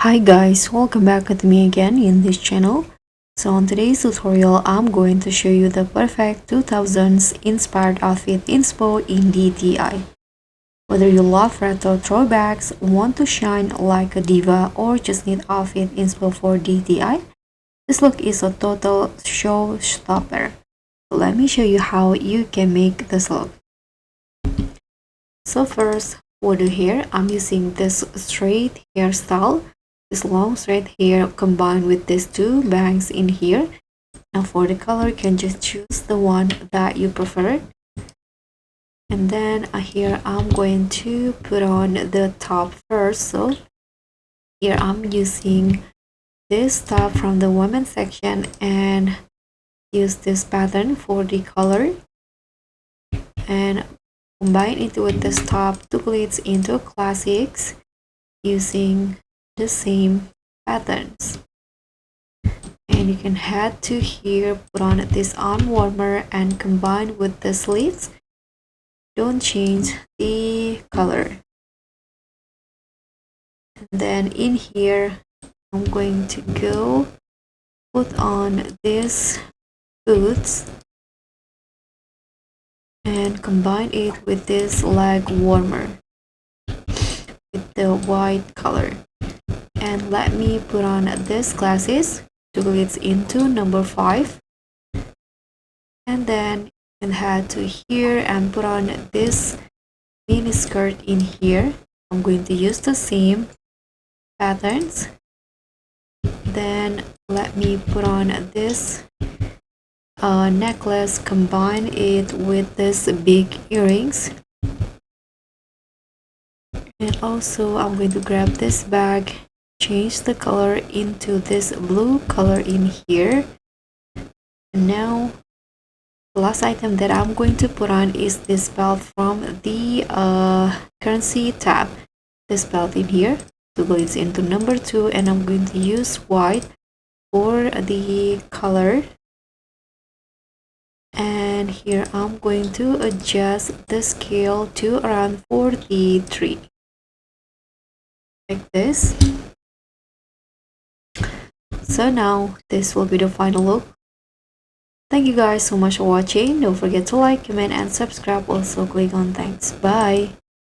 Hi guys, welcome back with me again in this channel. So on today's tutorial, I'm going to show you the perfect 2000s inspired outfit inspo in DTI. Whether you love retro throwbacks, want to shine like a diva, or just need outfit inspo for DTI, this look is a total showstopper. So let me show you how you can make this look. So first, for the hair, I'm using this straight hairstyle. This long straight hair combined with these two bangs in here. Now for the color, you can just choose the one that you prefer. And then here I'm going to put on the top first. So here I'm using this top from the women's section and use this pattern for the color and combine it with this top to glitz into classics using the same patterns. And you can head to here, put on this arm warmer and combine with the sleeves. Don't change the color. And then in here, I'm going to go put on these boots and combine it with this leg warmer with the white color. And let me put on these glasses to glitz into number 5. And then you can head to here and put on this mini skirt in here. I'm going to use the same patterns. Then let me put on this necklace, combine it with this big earrings. And also I'm going to grab this bag, change the color into this blue color in here. And now the last item that I'm going to put on is this belt from the currency tab. This belt in here to go into number 2, and I'm going to use white for the color. And here I'm going to adjust the scale to around 43, like this. So now this will be the final look. Thank you guys so much for watching. Don't forget to like, comment, and subscribe. Also click on thanks. Bye.